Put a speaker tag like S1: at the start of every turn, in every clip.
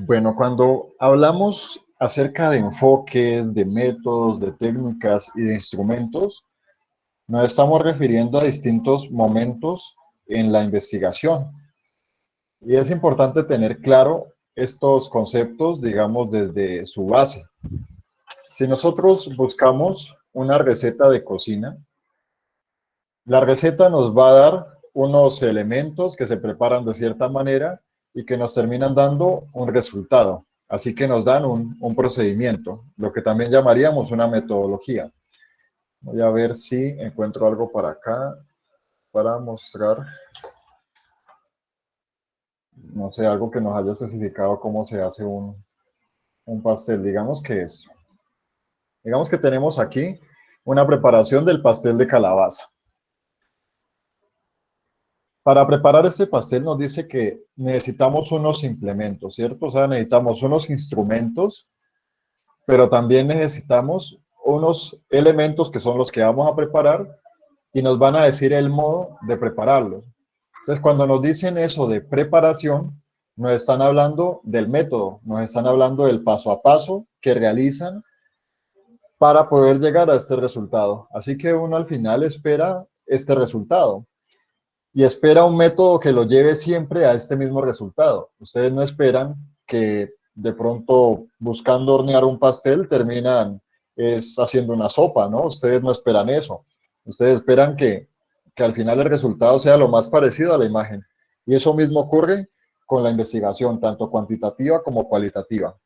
S1: Bueno, cuando hablamos acerca de enfoques, de métodos, de técnicas y de instrumentos, nos estamos refiriendo a distintos momentos en la investigación. Y es importante tener claro estos conceptos, digamos, desde su base. Si nosotros buscamos una receta de cocina, la receta nos va a dar unos elementos que se preparan de cierta manera y que nos terminan dando un resultado. Así que nos dan un procedimiento, lo que también llamaríamos una metodología. Voy a ver si encuentro algo para acá, para mostrar, no sé, algo que nos haya especificado cómo se hace un pastel. Digamos que esto. Digamos que tenemos aquí una preparación del pastel de calabaza. Para preparar este pastel nos dice que necesitamos unos implementos, ¿cierto? O sea, necesitamos unos instrumentos, pero también necesitamos unos elementos que son los que vamos a preparar y nos van a decir el modo de prepararlos. Entonces, cuando nos dicen eso de preparación, nos están hablando del método, nos están hablando del paso a paso que realizan para poder llegar a este resultado. Así que uno al final espera este resultado y espera un método que lo lleve siempre a este mismo resultado. Ustedes no esperan que de pronto buscando hornear un pastel terminan haciendo una sopa, ¿no? Ustedes no esperan eso. Ustedes esperan que al final el resultado sea lo más parecido a la imagen. Y eso mismo ocurre con la investigación, tanto cuantitativa como cualitativa.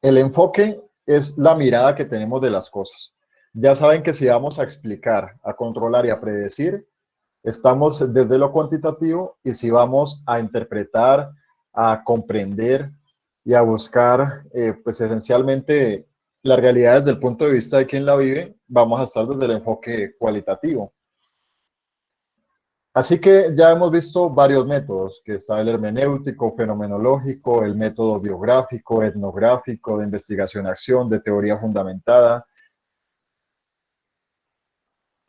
S1: El enfoque es la mirada que tenemos de las cosas. Ya saben que si vamos a explicar, a controlar y a predecir, estamos desde lo cuantitativo, y si vamos a interpretar, a comprender y a buscar, pues esencialmente la realidad desde el punto de vista de quien la vive, vamos a estar desde el enfoque cualitativo. Así que ya hemos visto varios métodos, que está el hermenéutico, fenomenológico, el método biográfico, etnográfico, de investigación-acción, de teoría fundamentada.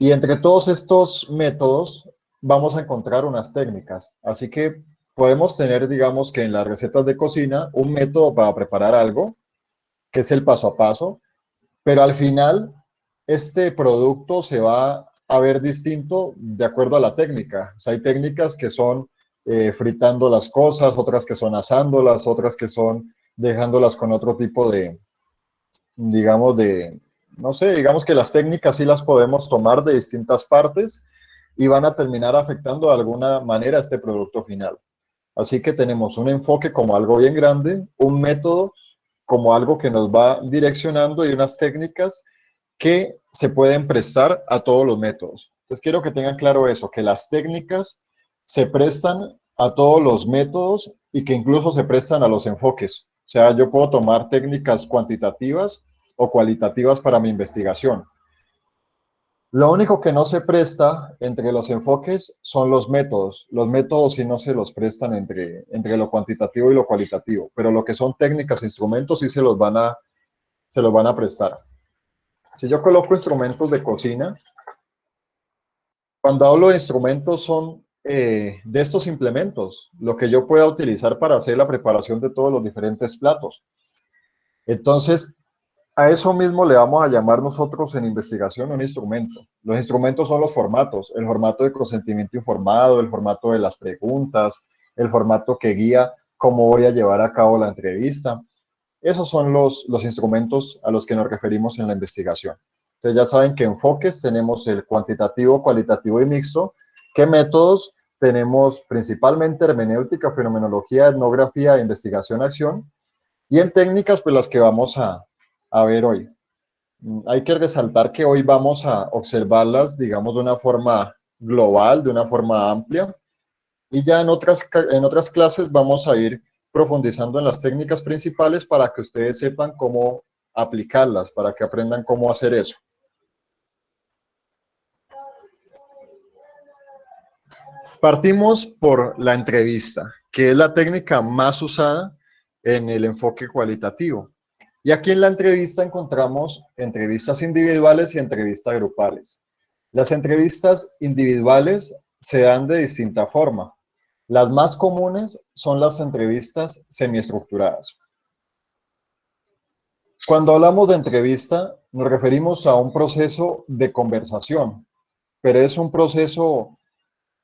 S1: Y entre todos estos métodos vamos a encontrar unas técnicas. Así que podemos tener, digamos que en las recetas de cocina, un método para preparar algo, que es el paso a paso, pero al final este producto se va a ver distinto de acuerdo a la técnica. O sea, hay técnicas que son fritando las cosas, otras que son asándolas, otras que son dejándolas con otro tipo de, digamos, no sé, digamos que las técnicas sí las podemos tomar de distintas partes y van a terminar afectando de alguna manera este producto final. Así que tenemos un enfoque como algo bien grande, un método como algo que nos va direccionando y unas técnicas que se pueden prestar a todos los métodos. Entonces quiero que tengan claro eso, que las técnicas se prestan a todos los métodos y que incluso se prestan a los enfoques. O sea, yo puedo tomar técnicas cuantitativas o cualitativas para mi investigación. Lo único que no se presta entre los enfoques son los métodos. Los métodos sí no se los prestan entre lo cuantitativo y lo cualitativo, pero lo que son técnicas, instrumentos, sí se los van a prestar. Si yo coloco instrumentos de cocina, cuando hablo de instrumentos son de estos implementos, lo que yo pueda utilizar para hacer la preparación de todos los diferentes platos. Entonces, a eso mismo le vamos a llamar nosotros en investigación un instrumento. Los instrumentos son los formatos, el formato de consentimiento informado, el formato de las preguntas, el formato que guía cómo voy a llevar a cabo la entrevista. Esos son los instrumentos a los que nos referimos en la investigación. Entonces ya saben que enfoques tenemos el cuantitativo, cualitativo y mixto. ¿Qué métodos? Tenemos principalmente hermenéutica, fenomenología, etnografía, investigación, acción. Y en técnicas, pues las que vamos a ver hoy. Hay que resaltar que hoy vamos a observarlas, digamos, de una forma global, de una forma amplia, y ya en otras clases vamos a ir profundizando en las técnicas principales para que ustedes sepan cómo aplicarlas, para que aprendan cómo hacer eso. Partimos por la entrevista, que es la técnica más usada en el enfoque cualitativo. Y aquí en la entrevista encontramos entrevistas individuales y entrevistas grupales. Las entrevistas individuales se dan de distinta forma. Las más comunes son las entrevistas semiestructuradas. Cuando hablamos de entrevista, nos referimos a un proceso de conversación, pero es un proceso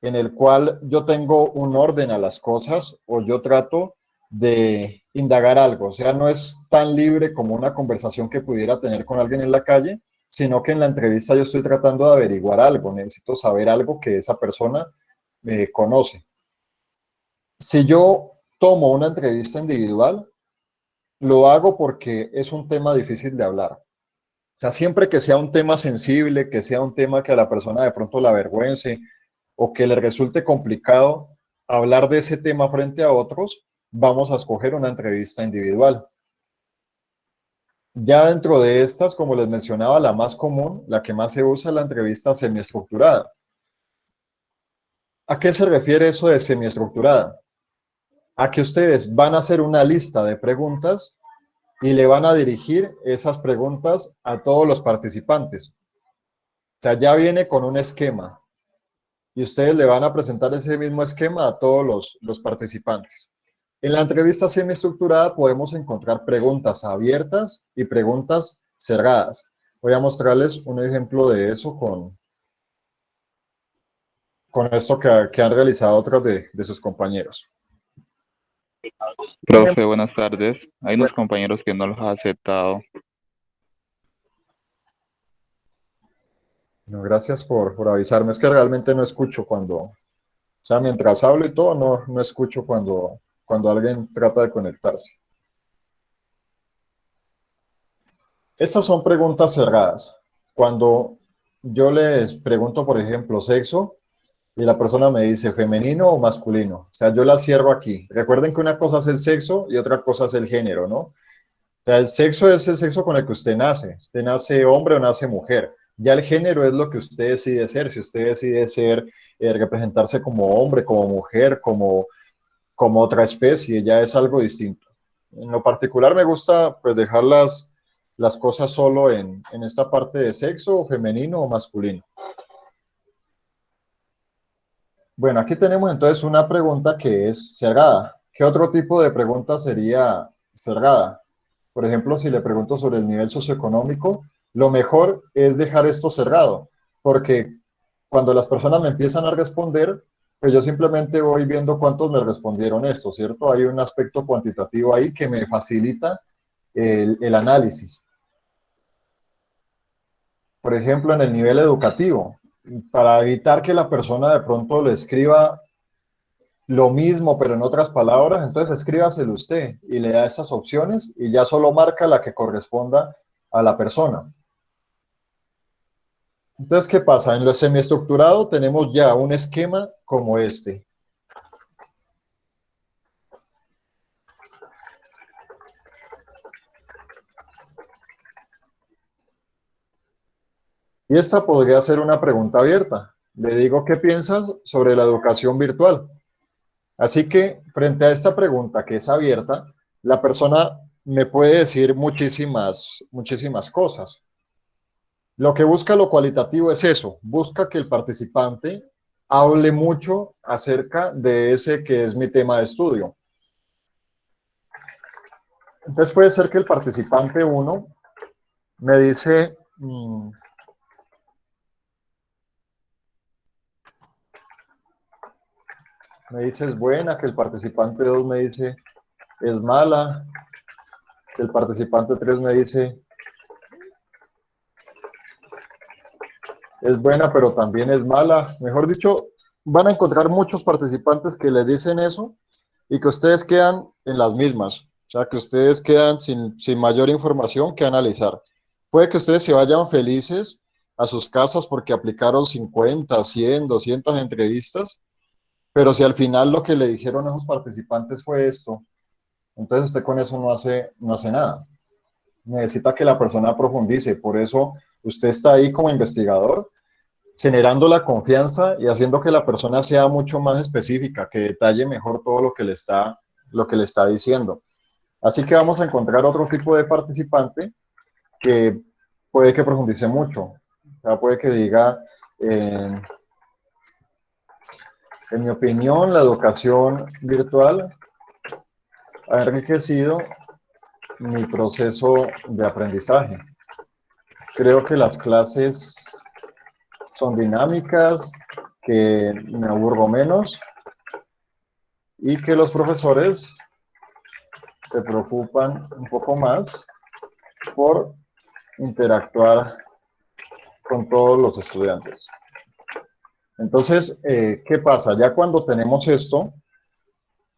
S1: en el cual yo tengo un orden a las cosas o yo trato de indagar algo. O sea, no es tan libre como una conversación que pudiera tener con alguien en la calle, sino que en la entrevista yo estoy tratando de averiguar algo, necesito saber algo que esa persona conoce. Si yo tomo una entrevista individual, lo hago porque es un tema difícil de hablar. O sea, siempre que sea un tema sensible, que sea un tema que a la persona de pronto la avergüence o que le resulte complicado hablar de ese tema frente a otros, vamos a escoger una entrevista individual. Ya dentro de estas, como les mencionaba, la más común, la que más se usa es la entrevista semiestructurada. ¿A qué se refiere eso de semiestructurada? A que ustedes van a hacer una lista de preguntas y le van a dirigir esas preguntas a todos los participantes. O sea, ya viene con un esquema y ustedes le van a presentar ese mismo esquema a todos los participantes. En la entrevista semiestructurada podemos encontrar preguntas abiertas y preguntas cerradas. Voy a mostrarles un ejemplo de eso con esto que han realizado otros de sus compañeros. Un
S2: Profe,
S1: ejemplo,
S2: buenas tardes. Hay unos
S1: bueno,
S2: compañeros que no los ha aceptado.
S1: no, gracias por avisarme. Es que realmente no escucho o sea, mientras hablo y todo, no escucho cuando alguien trata de conectarse. Estas son preguntas cerradas. Cuando yo les pregunto, por ejemplo, sexo, y la persona me dice femenino o masculino. O sea, yo la cierro aquí. Recuerden que una cosa es el sexo y otra cosa es el género, ¿no? O sea, el sexo es el sexo con el que usted nace. Usted nace hombre o nace mujer. Ya el género es lo que usted decide ser. Si usted decide ser, representarse como hombre, como mujer, como otra especie, ya es algo distinto. En lo particular me gusta pues dejar las cosas solo en esta parte de sexo, femenino o masculino. Bueno, aquí tenemos entonces una pregunta que es cerrada. ¿Qué otro tipo de pregunta sería cerrada? Por ejemplo, si le pregunto sobre el nivel socioeconómico, lo mejor es dejar esto cerrado, porque cuando las personas me empiezan a responder, pues yo simplemente voy viendo cuántos me respondieron esto, ¿cierto? Hay un aspecto cuantitativo ahí que me facilita el análisis. Por ejemplo, en el nivel educativo, para evitar que la persona de pronto le escriba lo mismo, pero en otras palabras, entonces escríbaselo usted y le da esas opciones y ya solo marca la que corresponda a la persona. Entonces, ¿qué pasa? En lo semiestructurado tenemos ya un esquema como este. Y esta podría ser una pregunta abierta. Le digo, ¿qué piensas sobre la educación virtual? Así que, frente a esta pregunta que es abierta, la persona me puede decir muchísimas cosas. Lo que busca lo cualitativo es eso, busca que el participante hable mucho acerca de ese que es mi tema de estudio. Entonces puede ser que el participante uno me dice, es buena, que el participante 2 me dice es mala, que el participante 3 me dice es buena pero también es mala. Mejor dicho, van a encontrar muchos participantes que les dicen eso y que ustedes quedan en las mismas. O sea, que ustedes quedan sin mayor información que analizar. Puede que ustedes se vayan felices a sus casas porque aplicaron 50, 100, 200 entrevistas, pero si al final lo que le dijeron a esos participantes fue esto, entonces usted con eso no hace nada. Necesita que la persona profundice. Por eso usted está ahí como investigador, generando la confianza y haciendo que la persona sea mucho más específica, que detalle mejor todo lo que le está diciendo. Así que vamos a encontrar otro tipo de participante que puede que profundice mucho. O sea, puede que diga, eh, En mi opinión, la educación virtual ha enriquecido mi proceso de aprendizaje. Creo que las clases son dinámicas, que me aburro menos y que los profesores se preocupan un poco más por interactuar con todos los estudiantes. Entonces, ¿qué pasa? Ya cuando tenemos esto,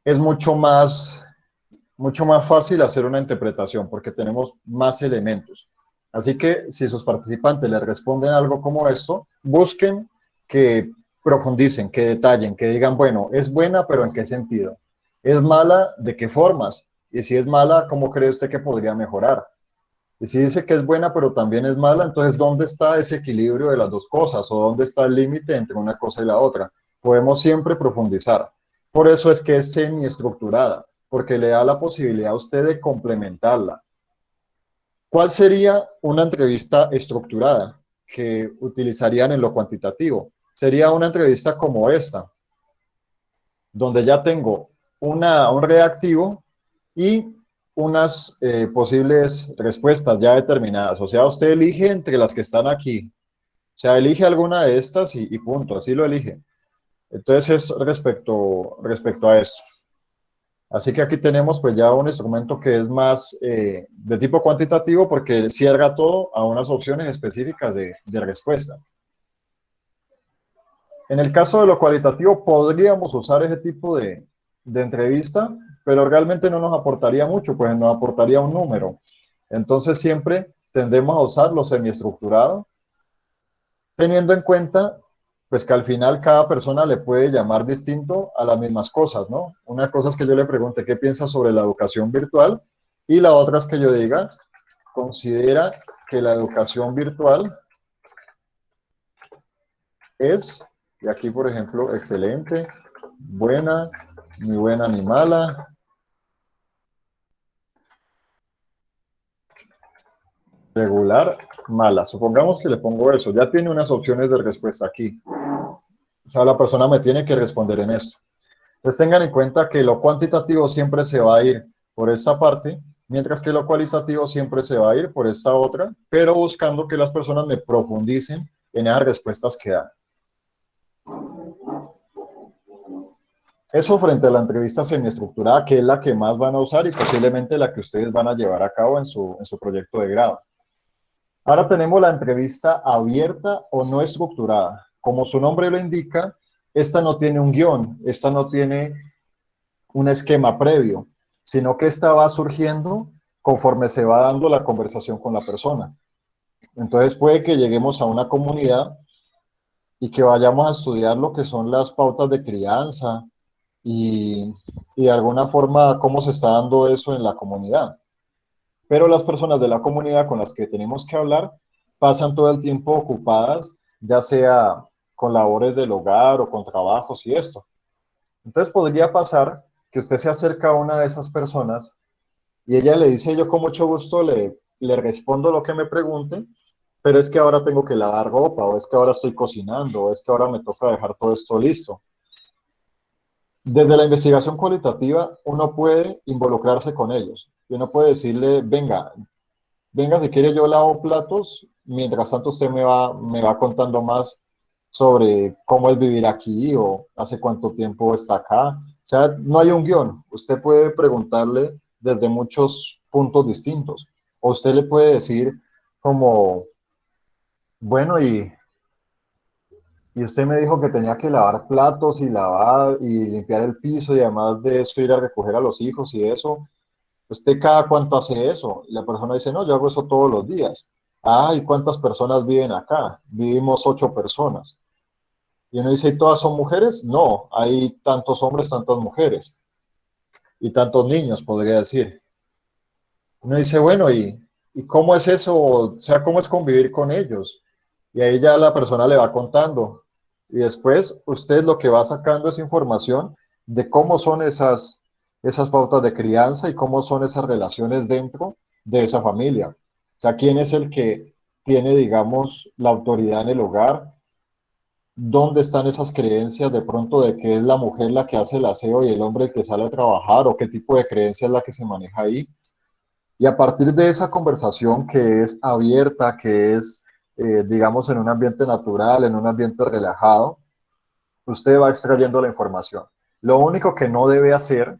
S1: es mucho más fácil hacer una interpretación porque tenemos más elementos. Así que si sus participantes les responden algo como esto, busquen que profundicen, que detallen, que digan, bueno, es buena, pero ¿en qué sentido? ¿Es mala? ¿De qué formas? Y si es mala, ¿cómo cree usted que podría mejorar? Y si dice que es buena, pero también es mala, entonces ¿dónde está ese equilibrio de las dos cosas? ¿O dónde está el límite entre una cosa y la otra? Podemos siempre profundizar. Por eso es que es semiestructurada, porque le da la posibilidad a usted de complementarla. ¿Cuál sería una entrevista estructurada que utilizarían en lo cuantitativo? Sería una entrevista como esta, donde ya tengo un reactivo y unas posibles respuestas ya determinadas. O sea, usted elige entre las que están aquí. O sea, elige alguna de estas y punto, así lo elige. Entonces es respecto a esto. Así que aquí tenemos pues ya un instrumento que es más de tipo cuantitativo porque cierra todo a unas opciones específicas de respuesta. En el caso de lo cualitativo, podríamos usar ese tipo de entrevista, pero realmente no nos aportaría mucho, pues nos aportaría un número. Entonces siempre tendemos a usar lo semiestructurado, teniendo en cuenta pues que al final cada persona le puede llamar distinto a las mismas cosas, ¿no? Una cosa es que yo le pregunte qué piensa sobre la educación virtual y la otra es que yo diga, considera que la educación virtual es, y aquí por ejemplo, excelente, buena, ni buena ni mala, regular, mala. Supongamos que le pongo eso, ya tiene unas opciones de respuesta aquí. O sea, la persona me tiene que responder en esto. Entonces tengan en cuenta que lo cuantitativo siempre se va a ir por esta parte, mientras que lo cualitativo siempre se va a ir por esta otra, pero buscando que las personas me profundicen en esas respuestas que dan. Eso frente a la entrevista semiestructurada, que es la que más van a usar y posiblemente la que ustedes van a llevar a cabo en su proyecto de grado. Ahora tenemos la entrevista abierta o no estructurada. Como su nombre lo indica, esta no tiene un guión, esta no tiene un esquema previo, sino que esta va surgiendo conforme se va dando la conversación con la persona. Entonces puede que lleguemos a una comunidad y que vayamos a estudiar lo que son las pautas de crianza y de alguna forma cómo se está dando eso en la comunidad. Pero las personas de la comunidad con las que tenemos que hablar pasan todo el tiempo ocupadas, ya sea con labores del hogar o con trabajos y esto. Entonces podría pasar que usted se acerca a una de esas personas y ella le dice, yo con mucho gusto le respondo lo que me pregunte, pero es que ahora tengo que lavar ropa, o es que ahora estoy cocinando, o es que ahora me toca dejar todo esto listo. Desde la investigación cualitativa, uno puede involucrarse con ellos. Y uno puede decirle, venga, si quiere yo lavo platos, mientras tanto usted me va contando más sobre cómo es vivir aquí o hace cuánto tiempo está acá. O sea, no hay un guión. Usted puede preguntarle desde muchos puntos distintos. O usted le puede decir como, bueno, y usted me dijo que tenía que lavar platos y lavar y limpiar el piso y además de eso ir a recoger a los hijos y eso. ¿Usted cada cuánto hace eso? Y la persona dice, no, yo hago eso todos los días. Ah, ¿y cuántas personas viven acá? Vivimos 8 personas. Y uno dice, ¿y todas son mujeres? No, hay tantos hombres, tantas mujeres. Y tantos niños, podría decir. Uno dice, bueno, ¿y cómo es eso? O sea, ¿cómo es convivir con ellos? Y ahí ya la persona le va contando. Y después usted lo que va sacando es información de cómo son esas pautas de crianza y cómo son esas relaciones dentro de esa familia. O sea, quién es el que tiene, digamos, la autoridad en el hogar, dónde están esas creencias de pronto de que es la mujer la que hace el aseo y el hombre el que sale a trabajar, o qué tipo de creencia es la que se maneja ahí. Y a partir de esa conversación que es abierta, que es, digamos, en un ambiente natural, en un ambiente relajado, usted va extrayendo la información. Lo único que no debe hacer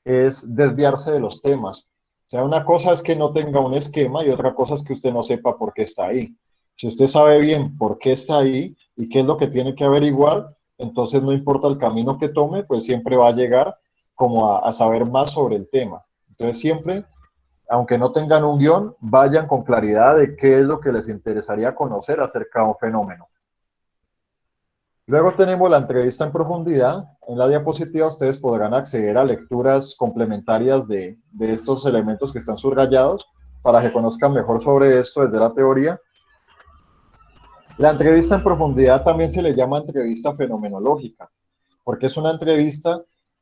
S1: es desviarse de los temas. O sea, una cosa es que no tenga un esquema y otra cosa es que usted no sepa por qué está ahí. Si usted sabe bien por qué está ahí y qué es lo que tiene que averiguar, entonces no importa el camino que tome, pues siempre va a llegar como a saber más sobre el tema. Entonces siempre, aunque no tengan un guión, vayan con claridad de qué es lo que les interesaría conocer acerca de un fenómeno. Luego tenemos la entrevista en profundidad. En la diapositiva ustedes podrán acceder a lecturas complementarias de estos elementos que están subrayados para que conozcan mejor sobre esto desde la teoría. La entrevista en profundidad también se le llama entrevista fenomenológica, porque es una entrevista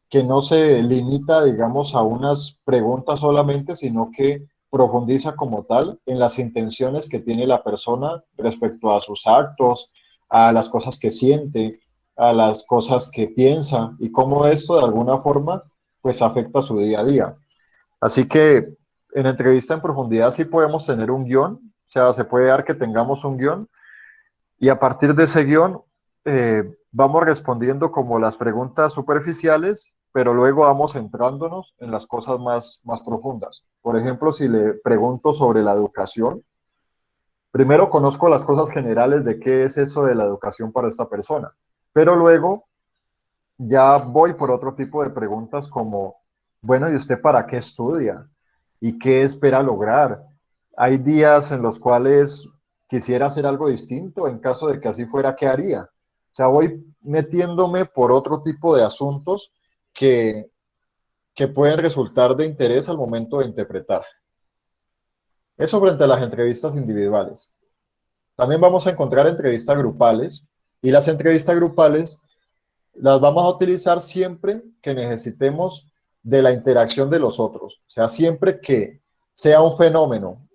S1: que no se limita, digamos, a unas preguntas solamente, sino que profundiza como tal en las intenciones que tiene la persona respecto a sus actos, a las cosas que siente, a las cosas que piensa y cómo esto de alguna forma pues afecta su día a día. Así que en entrevista en profundidad sí podemos tener un guión, o sea, se puede dar que tengamos un guión y a partir de ese guión vamos respondiendo como las preguntas superficiales, pero luego vamos centrándonos en las cosas más profundas. Por ejemplo, si le pregunto sobre la educación, primero conozco las cosas generales de qué es eso de la educación para esta persona, pero luego ya voy por otro tipo de preguntas como, bueno, ¿y usted para qué estudia? ¿Y qué espera lograr? Hay días en los cuales quisiera hacer algo distinto, en caso de que así fuera, ¿qué haría? O sea, voy metiéndome por otro tipo de asuntos que, que pueden resultar de interés al momento de interpretar. Eso frente a las entrevistas individuales. También vamos a encontrar entrevistas grupales y las entrevistas grupales las vamos a utilizar siempre que necesitemos de la interacción de los otros. O sea, siempre que sea un fenómeno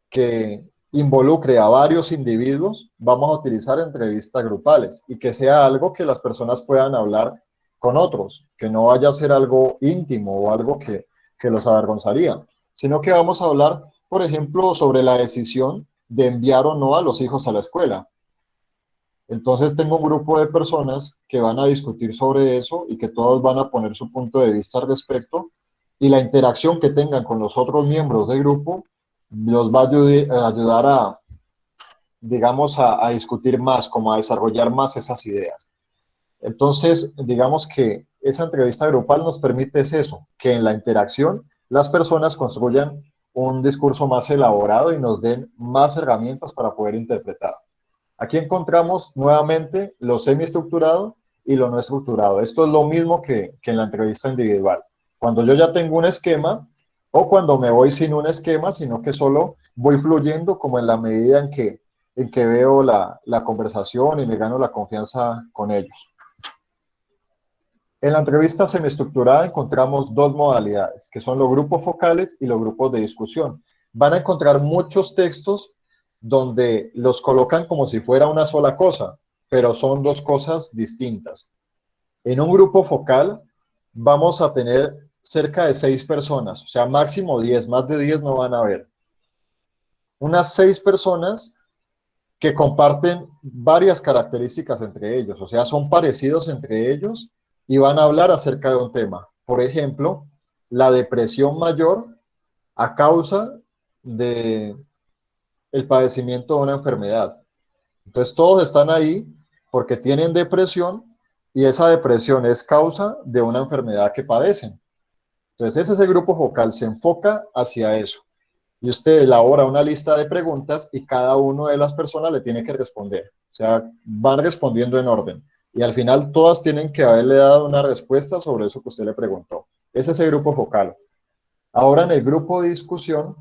S1: que involucre a varios individuos, vamos a utilizar entrevistas grupales y que sea algo que las personas puedan hablar con otros, que no vaya a ser algo íntimo o algo que los avergonzaría, sino que vamos a hablar, por ejemplo, sobre la decisión de enviar o no a los hijos a la escuela. Entonces tengo un grupo de personas que van a discutir sobre eso y que todos van a poner su punto de vista al respecto y la interacción que tengan con los otros miembros del grupo los va a ayudar a, digamos, a discutir más, como a desarrollar más esas ideas. Entonces, digamos que esa entrevista grupal nos permite es eso, que en la interacción las personas construyan un discurso más elaborado y nos den más herramientas para poder interpretar. Aquí encontramos nuevamente lo semiestructurado y lo no estructurado. Esto es lo mismo que en la entrevista individual. Cuando yo ya tengo un esquema o cuando me voy sin un esquema, sino que solo voy fluyendo como en la medida en que veo la conversación y me gano la confianza con ellos. En la entrevista semiestructurada encontramos dos modalidades, que son los grupos focales y los grupos de discusión. Van a encontrar muchos textos donde los colocan como si fuera una sola cosa, pero son dos cosas distintas. En un grupo focal vamos a tener cerca de 6 personas, o sea, máximo 10, más de 10 no van a haber. Unas 6 personas que comparten varias características entre ellos, o sea, son parecidos entre ellos y van a hablar acerca de un tema. Por ejemplo, la depresión mayor a causa de el padecimiento de una enfermedad. Entonces, todos están ahí porque tienen depresión y esa depresión es causa de una enfermedad que padecen. Entonces, ese grupo focal se enfoca hacia eso. Y usted elabora una lista de preguntas y cada una de las personas le tiene que responder. O sea, van respondiendo en orden. Y al final todas tienen que haberle dado una respuesta sobre eso que usted le preguntó. Ese es el grupo focal. Ahora en el grupo de discusión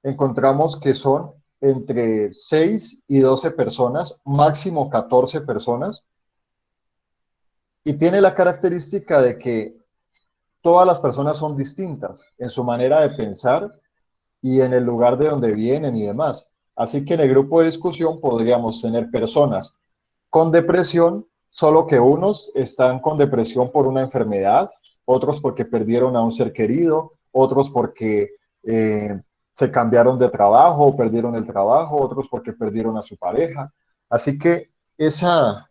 S1: encontramos que son entre 6 y 12 personas, máximo 14 personas, y tiene la característica de que todas las personas son distintas en su manera de pensar y en el lugar de donde vienen y demás. Así que en el grupo de discusión podríamos tener personas con depresión solo que unos están con depresión por una enfermedad, otros porque perdieron a un ser querido, otros porque eh, se cambiaron de trabajo o perdieron el trabajo, otros porque perdieron a su pareja. Así que esa,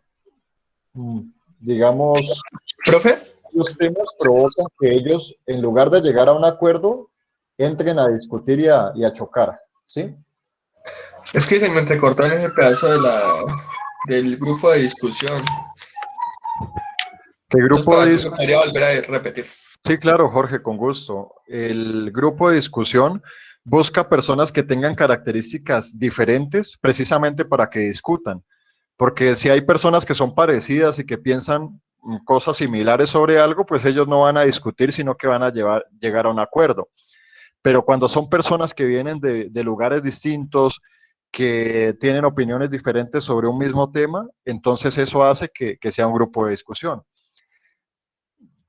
S1: mm, digamos,
S3: Profe,
S1: los temas provocan que ellos, en lugar de llegar a un acuerdo, entren a discutir y a chocar, ¿sí?
S3: es que se me entrecortó en ese pedazo del grupo de discusión.
S1: ¿Qué
S3: Entonces,
S1: grupo
S3: para
S1: de
S3: ver si lo podría
S1: discusión?
S3: volver a repetir.
S1: Sí, claro, Jorge, con gusto. El grupo de discusión busca personas que tengan características diferentes precisamente para que discutan. Porque si hay personas que son parecidas y que piensan cosas similares sobre algo, pues ellos no van a discutir, sino que van a llegar a un acuerdo. Pero cuando son personas que vienen de lugares distintos, que tienen opiniones diferentes sobre un mismo tema, entonces eso hace que sea un grupo de discusión.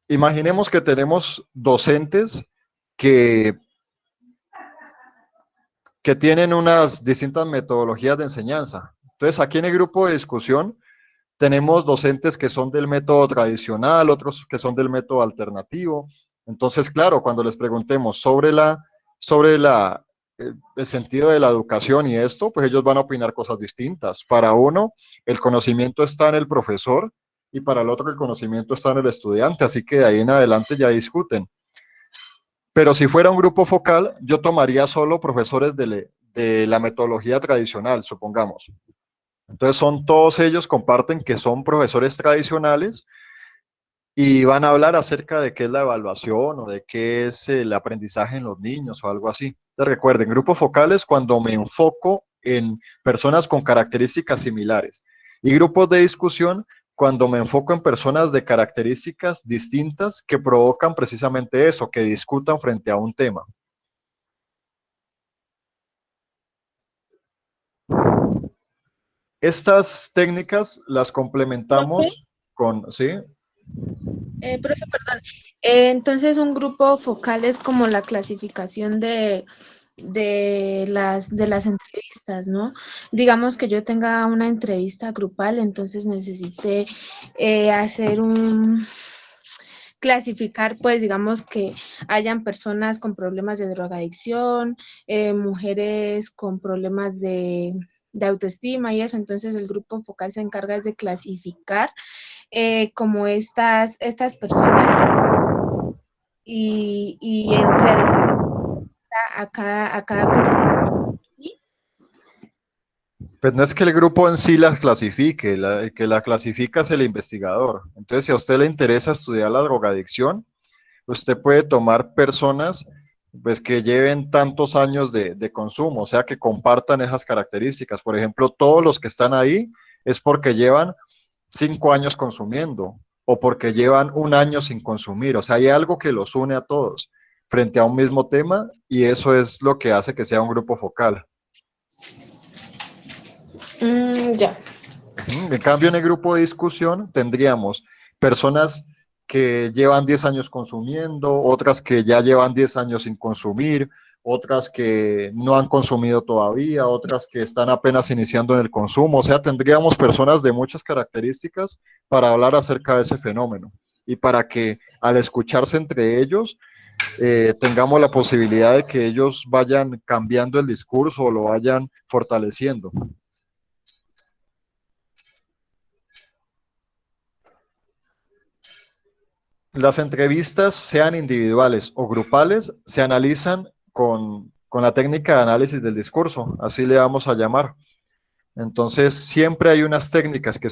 S1: Imaginemos que tenemos docentes que, que tienen unas distintas metodologías de enseñanza. Entonces, aquí en el grupo de discusión tenemos docentes que son del método tradicional, otros que son del método alternativo. Entonces, claro, cuando les preguntemos sobre el sentido de la educación y esto, pues ellos van a opinar cosas distintas. Para uno, el conocimiento está en el profesor y para el otro, el conocimiento está en el estudiante. Así que de ahí en adelante ya discuten. Pero si fuera un grupo focal, yo tomaría solo profesores de la metodología tradicional, supongamos. Entonces son todos ellos, comparten que son profesores tradicionales y van a hablar acerca de qué es la evaluación o de qué es el aprendizaje en los niños o algo así. Entonces, recuerden, grupos focales cuando me enfoco en personas con características similares y grupos de discusión cuando me enfoco en personas de características distintas que provocan precisamente eso, que discutan frente a un tema. Estas técnicas las
S4: Profe,
S1: complementamos con, ¿sí?
S4: profe, perdón. Entonces, un grupo focal es como la clasificación de las entrevistas, ¿no? Digamos que yo tenga una entrevista grupal, entonces necesite hacer clasificar, pues digamos que hayan personas con problemas de drogadicción, mujeres con problemas de autoestima y eso, entonces el grupo focal se encarga de clasificar como estas personas y en realizar a cada grupo. ¿Sí?
S1: Pues no es que el grupo en sí las clasifique, el que la clasifica es el investigador. Entonces, si a usted le interesa estudiar la drogadicción, usted puede tomar personas pues, que lleven tantos años de consumo, o sea, que compartan esas características. Por ejemplo, todos los que están ahí es porque llevan 5 años consumiendo o porque llevan un año sin consumir. O sea, hay algo que los une a todos frente a un mismo tema y eso es lo que hace que sea un grupo focal.
S4: Ya.
S1: En cambio, en el grupo de discusión tendríamos personas que llevan 10 años consumiendo, otras que ya llevan 10 años sin consumir, otras que no han consumido todavía, otras que están apenas iniciando en el consumo. O sea, tendríamos personas de muchas características para hablar acerca de ese fenómeno y para que al escucharse entre ellos tengamos la posibilidad de que ellos vayan cambiando el discurso o lo vayan fortaleciendo. Las entrevistas, sean individuales o grupales, se analizan con la técnica de análisis del discurso, así le vamos a llamar. Entonces, siempre hay unas técnicas que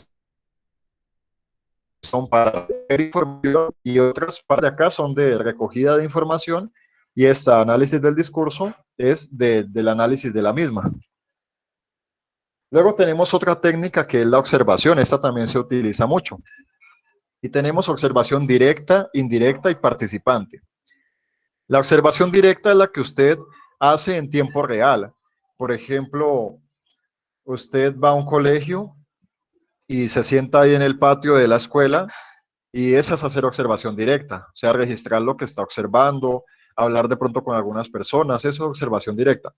S1: son para ver información y otras para acá son de recogida de información y esta análisis del discurso es del análisis de la misma. Luego tenemos otra técnica que es la observación, esta también se utiliza mucho. Y tenemos observación directa, indirecta y participante. La observación directa es la que usted hace en tiempo real. Por ejemplo, usted va a un colegio y se sienta ahí en el patio de la escuela y esa es hacer observación directa, o sea, registrar lo que está observando, hablar de pronto con algunas personas, eso es observación directa.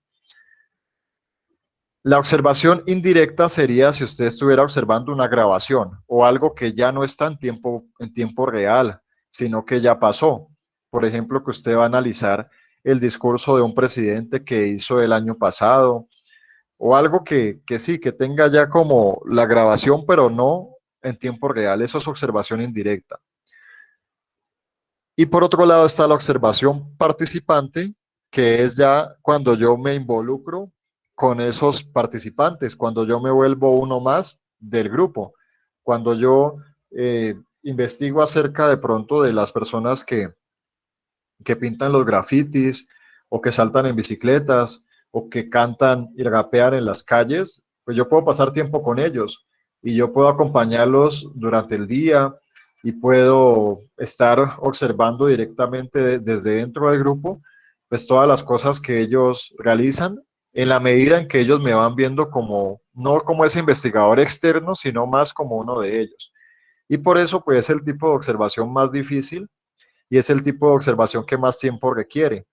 S1: La observación indirecta sería si usted estuviera observando una grabación o algo que ya no está en tiempo real, sino que ya pasó. Por ejemplo, que usted va a analizar el discurso de un presidente que hizo el año pasado o algo que sí, que tenga ya como la grabación, pero no en tiempo real. Eso es observación indirecta. Y por otro lado está la observación participante, que es ya cuando yo me involucro con esos participantes, cuando yo me vuelvo uno más del grupo, cuando yo investigo acerca de pronto de las personas que pintan los grafitis o que saltan en bicicletas o que cantan y rapean en las calles, pues yo puedo pasar tiempo con ellos y yo puedo acompañarlos durante el día y puedo estar observando directamente desde dentro del grupo, pues todas las cosas que ellos realizan en la medida en que ellos me van viendo como, no como ese investigador externo, sino más como uno de ellos. Y por eso, pues es el tipo de observación más difícil y es el tipo de observación que más tiempo requiere.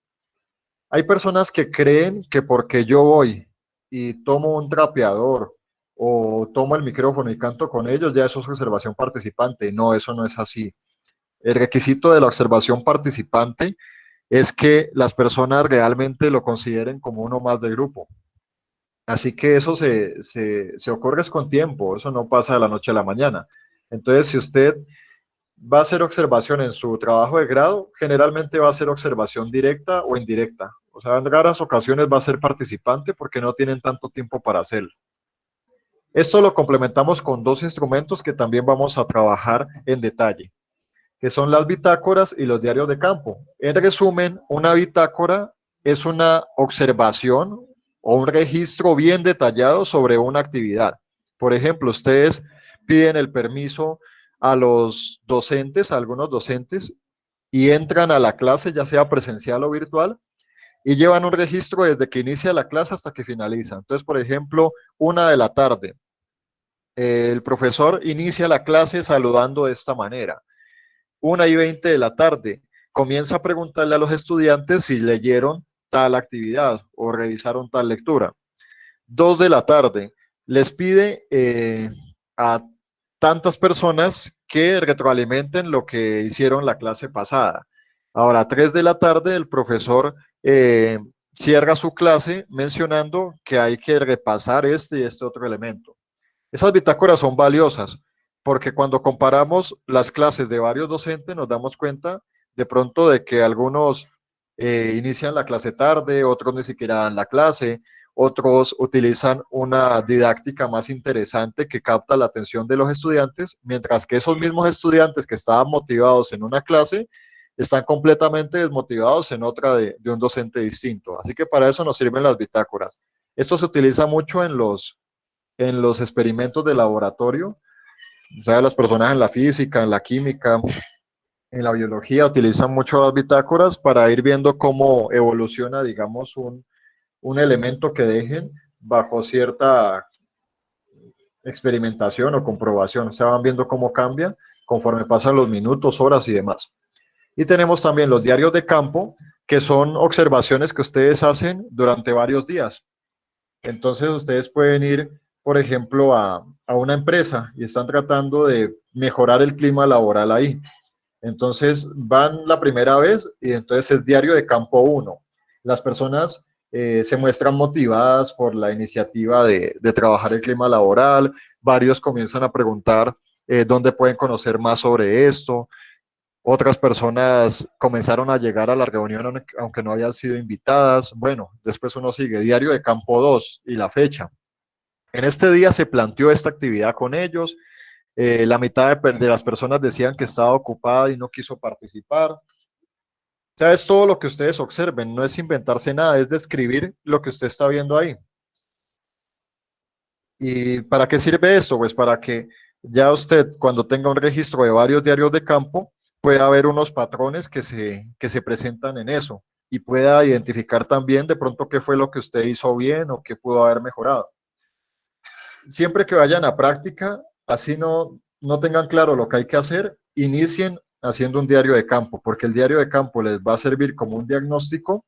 S1: Hay personas que creen que porque yo voy y tomo un trapeador o tomo el micrófono y canto con ellos, ya eso es observación participante. No, eso no es así. El requisito de la observación participante es que las personas realmente lo consideren como uno más del grupo. Así que eso se ocurre con tiempo, eso no pasa de la noche a la mañana. Entonces, si usted va a hacer observación en su trabajo de grado, generalmente va a ser observación directa o indirecta. O sea, en raras ocasiones va a ser participante porque no tienen tanto tiempo para hacerlo. Esto lo complementamos con dos instrumentos que también vamos a trabajar en detalle, que son las bitácoras y los diarios de campo. En resumen, una bitácora es una observación o un registro bien detallado sobre una actividad. Por ejemplo, ustedes piden el permiso a los docentes, a algunos docentes, y entran a la clase, ya sea presencial o virtual, y llevan un registro desde que inicia la clase hasta que finaliza. Entonces, por ejemplo, 1 de la tarde, el profesor inicia la clase saludando de esta manera. 1:20 de la tarde, comienza a preguntarle a los estudiantes si leyeron tal actividad o revisaron tal lectura. 2 de la tarde, les pide a tantas personas que retroalimenten lo que hicieron la clase pasada. Ahora, 3 de la tarde, el profesor cierra su clase mencionando que hay que repasar este y este otro elemento. Esas bitácoras son valiosas porque cuando comparamos las clases de varios docentes nos damos cuenta de pronto de que algunos inician la clase tarde, otros ni siquiera dan la clase, otros utilizan una didáctica más interesante que capta la atención de los estudiantes, mientras que esos mismos estudiantes que estaban motivados en una clase están completamente desmotivados en otra de un docente distinto. Así que para eso nos sirven las bitácoras. Esto se utiliza mucho en los experimentos de laboratorio, o sea, las personas en la física, en la química, en la biología utilizan mucho las bitácoras para ir viendo cómo evoluciona, digamos, un elemento que dejen bajo cierta experimentación o comprobación. O sea, van viendo cómo cambia conforme pasan los minutos, horas y demás. Y tenemos también los diarios de campo, que son observaciones que ustedes hacen durante varios días. Entonces ustedes pueden ir, por ejemplo, a una empresa y están tratando de mejorar el clima laboral ahí. Entonces van la primera vez y entonces es diario de campo 1. Las personas se muestran motivadas por la iniciativa de trabajar el clima laboral, varios comienzan a preguntar dónde pueden conocer más sobre esto, otras personas comenzaron a llegar a la reunión aunque no hayan sido invitadas. Bueno, después uno sigue, diario de campo 2 y la fecha. En este día se planteó esta actividad con ellos, la mitad de las personas decían que estaba ocupada y no quiso participar. O sea, es todo lo que ustedes observen, no es inventarse nada, es describir lo que usted está viendo ahí. ¿Y para qué sirve esto? Pues para que ya usted, cuando tenga un registro de varios diarios de campo, pueda ver unos patrones que se presentan en eso y pueda identificar también de pronto qué fue lo que usted hizo bien o qué pudo haber mejorado. Siempre que vayan a práctica, así no tengan claro lo que hay que hacer, inicien haciendo un diario de campo, porque el diario de campo les va a servir como un diagnóstico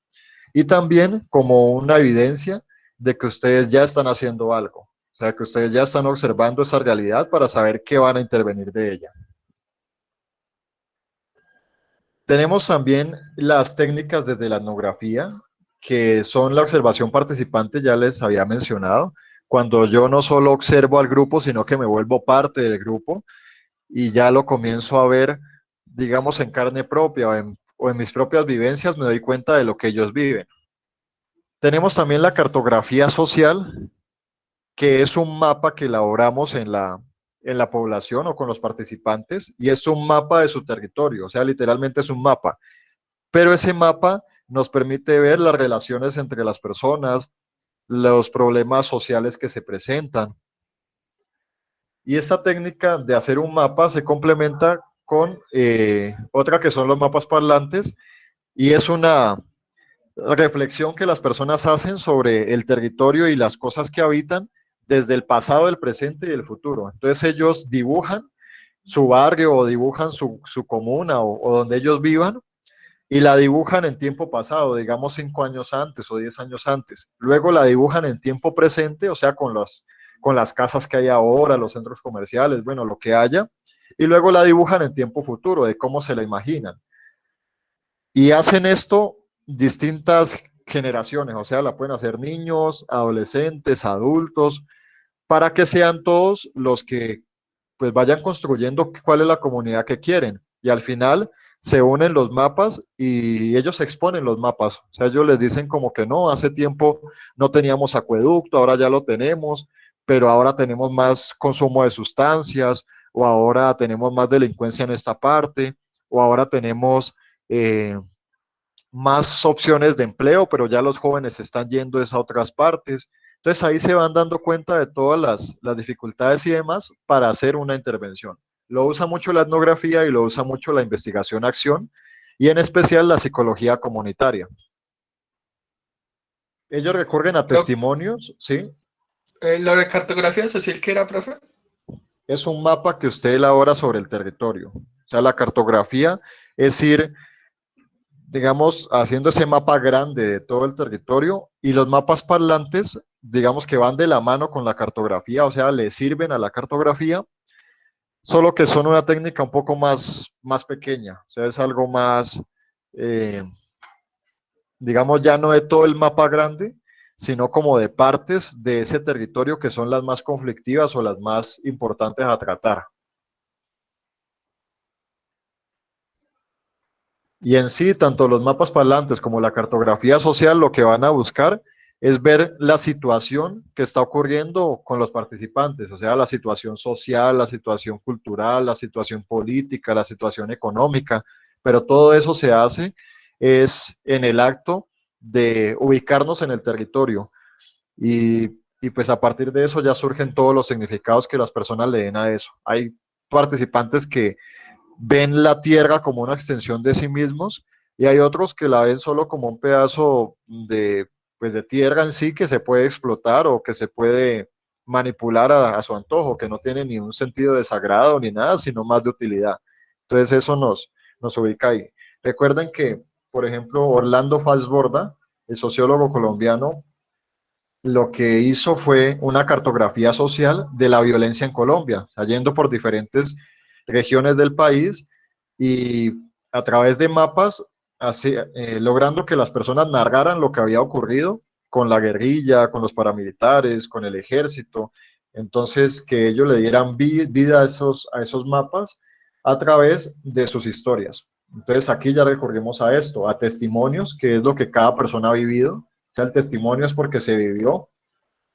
S1: y también como una evidencia de que ustedes ya están haciendo algo, o sea, que ustedes ya están observando esa realidad para saber qué van a intervenir de ella. Tenemos también las técnicas desde la etnografía, que son la observación participante, ya les había mencionado, cuando yo no solo observo al grupo, sino que me vuelvo parte del grupo y ya lo comienzo a ver, digamos, en carne propia o en mis propias vivencias, me doy cuenta de lo que ellos viven. Tenemos también la cartografía social, que es un mapa que elaboramos en la población o con los participantes, y es un mapa de su territorio, o sea, literalmente es un mapa. Pero ese mapa nos permite ver las relaciones entre las personas, los problemas sociales que se presentan. Y esta técnica de hacer un mapa se complementa con otra que son los mapas parlantes, y es una reflexión que las personas hacen sobre el territorio y las cosas que habitan desde el pasado, el presente y el futuro. Entonces ellos dibujan su barrio o dibujan su comuna o donde ellos vivan y la dibujan en tiempo pasado, digamos 5 años antes o 10 años antes. Luego la dibujan en tiempo presente, o sea, con las casas que hay ahora, los centros comerciales, bueno, lo que haya. Y luego la dibujan en tiempo futuro, de cómo se la imaginan. Y hacen esto distintas generaciones, o sea, la pueden hacer niños, adolescentes, adultos, para que sean todos los que pues vayan construyendo cuál es la comunidad que quieren. Y al final se unen los mapas y ellos exponen los mapas. O sea, ellos les dicen como que no, hace tiempo no teníamos acueducto, ahora ya lo tenemos, pero ahora tenemos más consumo de sustancias, o ahora tenemos más delincuencia en esta parte, o ahora tenemos más opciones de empleo, pero ya los jóvenes están yendo a otras partes. Entonces ahí se van dando cuenta de todas las dificultades y demás para hacer una intervención. Lo usa mucho la etnografía y lo usa mucho la investigación-acción y en especial la psicología comunitaria. Ellos recurren a testimonios, ¿sí?
S3: Lo de cartografía social, ¿qué era, profe?
S1: Es un mapa que usted elabora sobre el territorio. O sea, la cartografía es ir, digamos, haciendo ese mapa grande de todo el territorio, y los mapas parlantes, digamos que van de la mano con la cartografía, o sea, le sirven a la cartografía, solo que son una técnica un poco más pequeña, o sea, es algo más, eh, digamos, ya no de todo el mapa grande, sino como de partes de ese territorio que son las más conflictivas o las más importantes a tratar. Y en sí, tanto los mapas parlantes como la cartografía social lo que van a buscar es ver la situación que está ocurriendo con los participantes, o sea, la situación social, la situación cultural, la situación política, la situación económica, pero todo eso se hace es en el acto de ubicarnos en el territorio y pues a partir de eso ya surgen todos los significados que las personas le den a eso. Hay participantes que ven la tierra como una extensión de sí mismos y hay otros que la ven solo como un pedazo pues de tierra en sí que se puede explotar o que se puede manipular a su antojo, que no tiene ni un sentido de sagrado ni nada, sino más de utilidad. Entonces eso nos ubica ahí. Recuerden que, por ejemplo, Orlando Falsborda, el sociólogo colombiano, lo que hizo fue una cartografía social de la violencia en Colombia, yendo por diferentes regiones del país y a través de mapas, así, logrando que las personas narraran lo que había ocurrido con la guerrilla, con los paramilitares, con el ejército. Entonces, que ellos le dieran vida a esos mapas a través de sus historias. Entonces, aquí ya recurrimos a esto, a testimonios, que es lo que cada persona ha vivido. O sea, el testimonio es porque se vivió.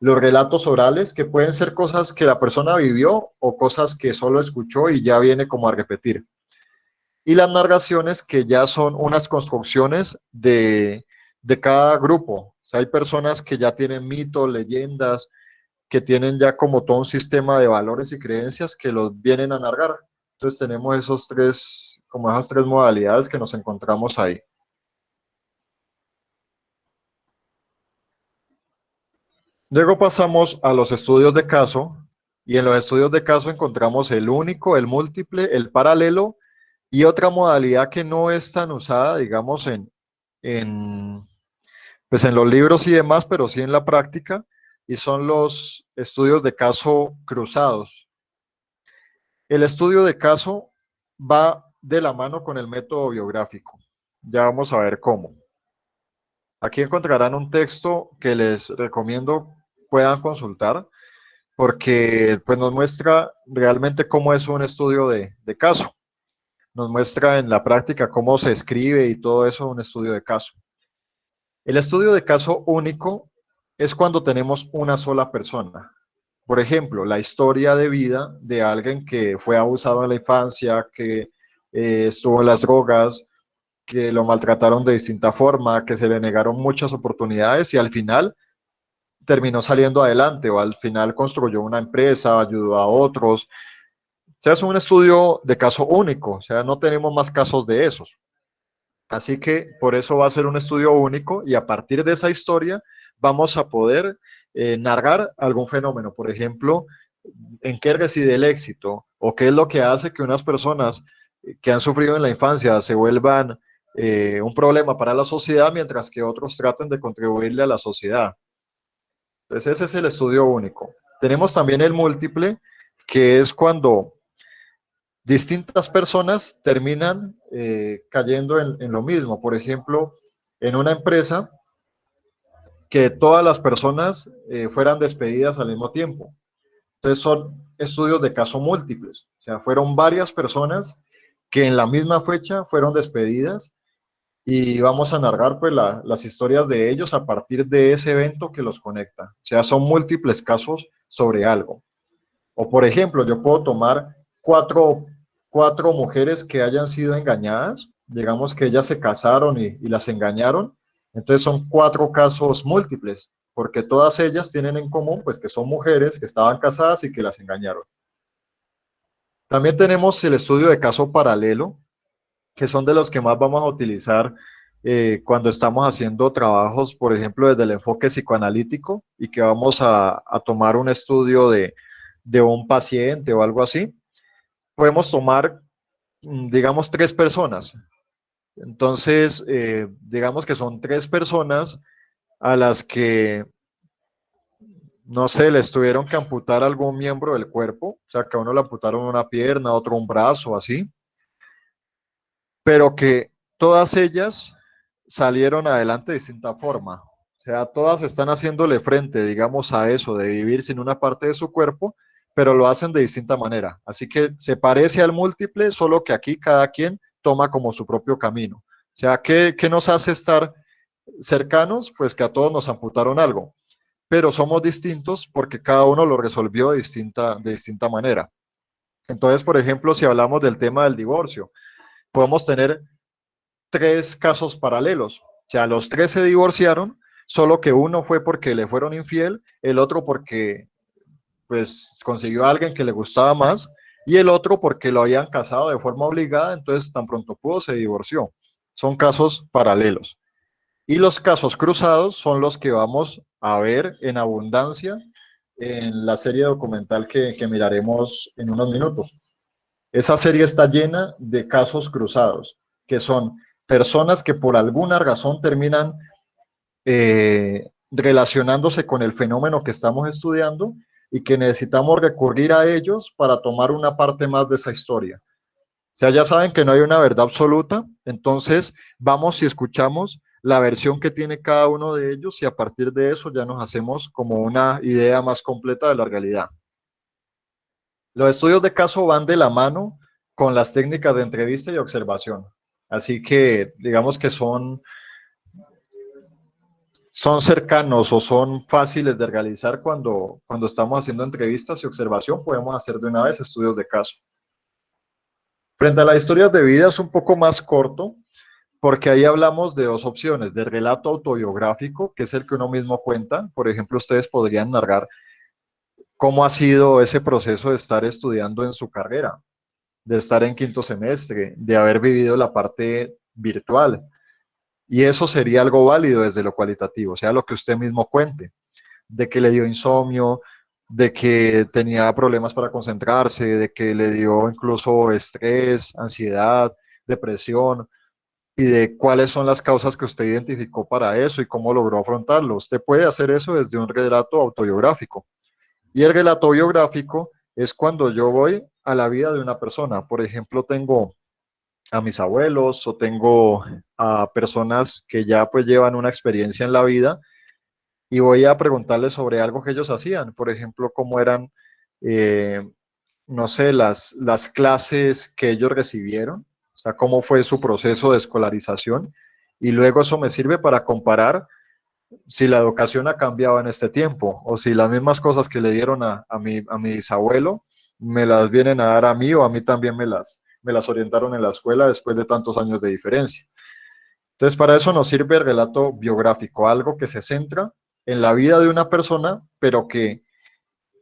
S1: Los relatos orales, que pueden ser cosas que la persona vivió o cosas que solo escuchó y ya viene como a repetir. Y las narraciones, que ya son unas construcciones de cada grupo. O sea, hay personas que ya tienen mitos, leyendas, que tienen ya como todo un sistema de valores y creencias que los vienen a narrar. Entonces tenemos como esas tres modalidades que nos encontramos ahí. Luego pasamos a los estudios de caso, y en los estudios de caso encontramos el único, el múltiple, el paralelo y otra modalidad que no es tan usada, digamos, en pues en los libros y demás, pero sí en la práctica, y son los estudios de caso cruzados. El estudio de caso va de la mano con el método biográfico. Ya vamos a ver cómo. Aquí encontrarán un texto que les recomiendo puedan consultar, porque pues, nos muestra realmente cómo es un estudio de caso. Nos muestra en la práctica cómo se escribe y todo eso un estudio de caso. El estudio de caso único es cuando tenemos una sola persona. Por ejemplo, la historia de vida de alguien que fue abusado en la infancia, que estuvo en las drogas, que lo maltrataron de distinta forma, que se le negaron muchas oportunidades y al final terminó saliendo adelante o al final construyó una empresa, ayudó a otros. O sea, es un estudio de caso único, o sea, no tenemos más casos de esos. Así que por eso va a ser un estudio único y a partir de esa historia vamos a poder narrar algún fenómeno. Por ejemplo, en qué reside el éxito o qué es lo que hace que unas personas que han sufrido en la infancia se vuelvan un problema para la sociedad, mientras que otros traten de contribuirle a la sociedad. Entonces ese es el estudio único. Tenemos también el múltiple, que es cuando distintas personas terminan cayendo en lo mismo. Por ejemplo, en una empresa, que todas las personas fueran despedidas al mismo tiempo. Entonces son estudios de caso múltiples. O sea, fueron varias personas que en la misma fecha fueron despedidas y vamos a narrar pues, las historias de ellos a partir de ese evento que los conecta. O sea, son múltiples casos sobre algo. O por ejemplo, yo puedo tomar cuatro mujeres que hayan sido engañadas, digamos que ellas se casaron y las engañaron, entonces son 4 casos múltiples, porque todas ellas tienen en común pues que son mujeres que estaban casadas y que las engañaron. También tenemos el estudio de caso paralelo, que son de los que más vamos a utilizar cuando estamos haciendo trabajos, por ejemplo, desde el enfoque psicoanalítico y que vamos a tomar un estudio de un paciente o algo así. Podemos tomar, digamos, 3 personas. Entonces, digamos que son 3 personas a las que, no sé, les tuvieron que amputar algún miembro del cuerpo, o sea, que a uno le amputaron una pierna, a otro un brazo, así, pero que todas ellas salieron adelante de distinta forma. O sea, todas están haciéndole frente, digamos, a eso de vivir sin una parte de su cuerpo, pero lo hacen de distinta manera. Así que se parece al múltiple, solo que aquí cada quien toma como su propio camino. O sea, ¿qué nos hace estar cercanos? Pues que a todos nos amputaron algo, pero somos distintos porque cada uno lo resolvió de distinta manera. Entonces, por ejemplo, si hablamos del tema del divorcio, podemos tener 3 casos paralelos. O sea, los 3 se divorciaron, solo que uno fue porque le fueron infiel, el otro porque pues consiguió a alguien que le gustaba más y el otro porque lo habían casado de forma obligada, entonces tan pronto pudo se divorció. Son casos paralelos. Y los casos cruzados son los que vamos a ver en abundancia en la serie documental que miraremos en unos minutos. Esa serie está llena de casos cruzados, que son personas que por alguna razón terminan relacionándose con el fenómeno que estamos estudiando y que necesitamos recurrir a ellos para tomar una parte más de esa historia. O sea, ya saben que no hay una verdad absoluta, entonces vamos y escuchamos la versión que tiene cada uno de ellos y a partir de eso ya nos hacemos como una idea más completa de la realidad. Los estudios de caso van de la mano con las técnicas de entrevista y observación. Así que digamos que son cercanos o son fáciles de realizar cuando estamos haciendo entrevistas y observación. Podemos hacer de una vez estudios de caso. Frente a las historias de vida es un poco más corto, porque ahí hablamos de 2 opciones, de relato autobiográfico, que es el que uno mismo cuenta. Por ejemplo, ustedes podrían narrar cómo ha sido ese proceso de estar estudiando en su carrera, de estar en 5º semestre, de haber vivido la parte virtual. Y eso sería algo válido desde lo cualitativo, o sea, lo que usted mismo cuente, de que le dio insomnio, de que tenía problemas para concentrarse, de que le dio incluso estrés, ansiedad, depresión, y de cuáles son las causas que usted identificó para eso y cómo logró afrontarlo. Usted puede hacer eso desde un relato autobiográfico. Y el relato biográfico es cuando yo voy a la vida de una persona. Por ejemplo, tengo a mis abuelos o tengo a personas que ya pues llevan una experiencia en la vida y voy a preguntarles sobre algo que ellos hacían. Por ejemplo, cómo eran, eh, no sé, las clases que ellos recibieron, o sea, cómo fue su proceso de escolarización. Y luego eso me sirve para comparar si la educación ha cambiado en este tiempo o si las mismas cosas que le dieron a mi bisabuelo me las vienen a dar a mí o a mí también me las orientaron en la escuela después de tantos años de diferencia. Entonces, para eso nos sirve el relato biográfico, algo que se centra en la vida de una persona, pero que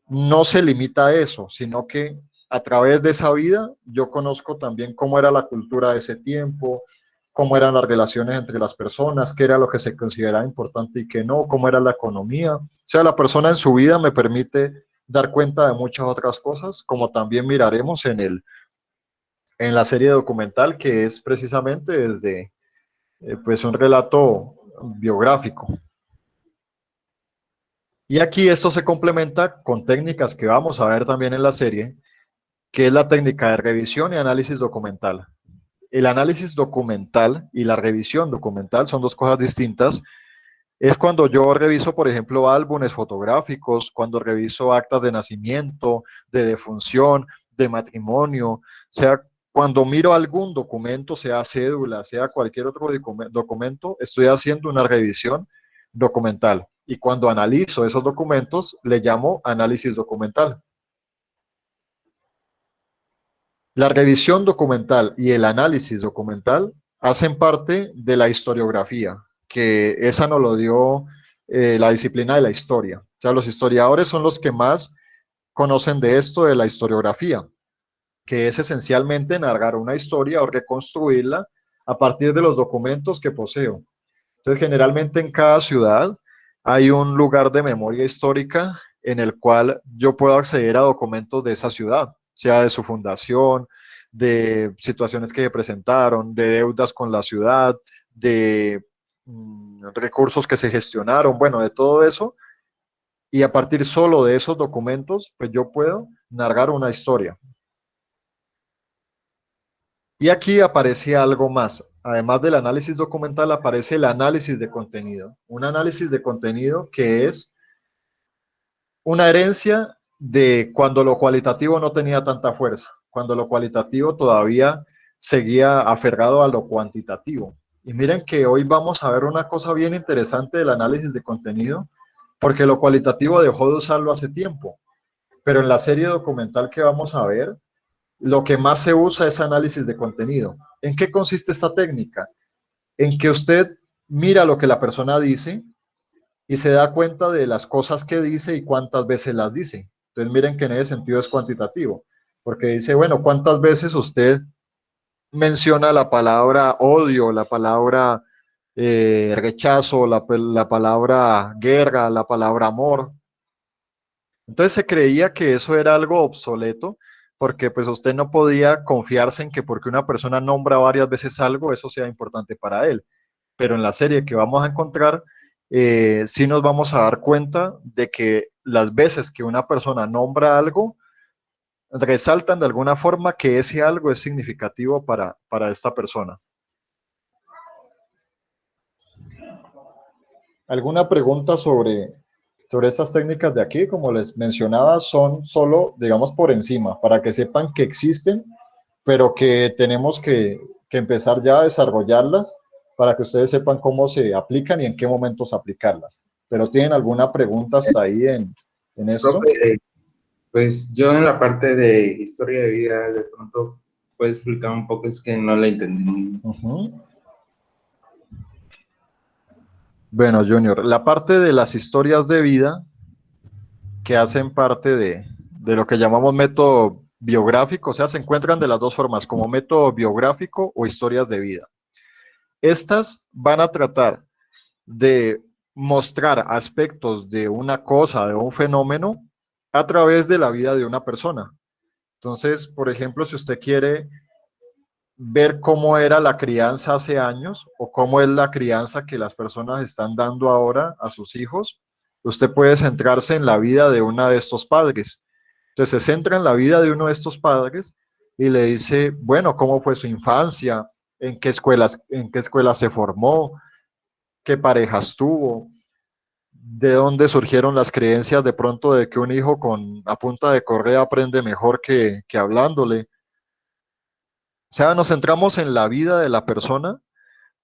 S1: no se limita a eso, sino que a través de esa vida yo conozco también cómo era la cultura de ese tiempo, cómo eran las relaciones entre las personas, qué era lo que se consideraba importante y qué no, cómo era la economía. O sea, la persona en su vida me permite dar cuenta de muchas otras cosas, como también miraremos en la serie documental, que es precisamente desde pues un relato biográfico. Y aquí esto se complementa con técnicas que vamos a ver también en la serie, que es la técnica de revisión y análisis documental. El análisis documental y la revisión documental son dos cosas distintas. Es cuando yo reviso, por ejemplo, álbumes fotográficos, cuando reviso actas de nacimiento, de defunción, de matrimonio, o sea, cuando miro algún documento, sea cédula, sea cualquier otro documento, estoy haciendo una revisión documental. Y cuando analizo esos documentos, le llamo análisis documental. La revisión documental y el análisis documental hacen parte de la historiografía, que esa nos lo dio la disciplina de la historia. O sea, los historiadores son los que más conocen de esto de la historiografía, que es esencialmente narrar una historia o reconstruirla a partir de los documentos que poseo. Entonces, generalmente en cada ciudad hay un lugar de memoria histórica en el cual yo puedo acceder a documentos de esa ciudad, sea de su fundación, de situaciones que se presentaron, de deudas con la ciudad, de recursos que se gestionaron, bueno, de todo eso. Y a partir solo de esos documentos, pues yo puedo narrar una historia. Y aquí aparece algo más. Además del análisis documental, aparece el análisis de contenido. Un análisis de contenido que es una herencia de cuando lo cualitativo no tenía tanta fuerza, cuando lo cualitativo todavía seguía aferrado a lo cuantitativo. Y miren que hoy vamos a ver una cosa bien interesante del análisis de contenido, porque lo cualitativo dejó de usarlo hace tiempo, pero en la serie documental que vamos a ver, lo que más se usa es análisis de contenido. ¿En qué consiste esta técnica? En que usted mira lo que la persona dice y se da cuenta de las cosas que dice y cuántas veces las dice. Entonces miren que en ese sentido es cuantitativo, porque dice, bueno, ¿cuántas veces usted menciona la palabra odio, la palabra rechazo, la palabra guerra, la palabra amor? Entonces se creía que eso era algo obsoleto, porque pues usted no podía confiarse en que porque una persona nombra varias veces algo, eso sea importante para él. Pero en la serie que vamos a encontrar, sí nos vamos a dar cuenta de que las veces que una persona nombra algo, resaltan de alguna forma que ese algo es significativo para esta persona. ¿Alguna pregunta sobre estas técnicas de aquí? Como les mencionaba, son solo, digamos, por encima, para que sepan que existen, pero que tenemos que empezar ya a desarrollarlas para que ustedes sepan cómo se aplican y en qué momentos aplicarlas. ¿Pero tienen alguna pregunta hasta ahí en eso?
S5: Profe, pues yo en la parte de historia de vida, de pronto puedes explicar un poco, es que no la entendí.
S1: Bueno, Junior, la parte de las historias de vida que hacen parte de lo que llamamos método biográfico, o sea, se encuentran de las dos formas, como método biográfico o historias de vida. Estas van a tratar de mostrar aspectos de una cosa, de un fenómeno, a través de la vida de una persona. Entonces, por ejemplo, si usted quiere ver cómo era la crianza hace años o cómo es la crianza que las personas están dando ahora a sus hijos, usted puede centrarse en la vida de uno de estos padres. Entonces se centra en la vida de uno de estos padres y le dice, bueno, cómo fue su infancia, en qué escuela se formó, qué parejas tuvo, de dónde surgieron las creencias de pronto de que un hijo con a punta de correa aprende mejor que hablándole. O sea, nos centramos en la vida de la persona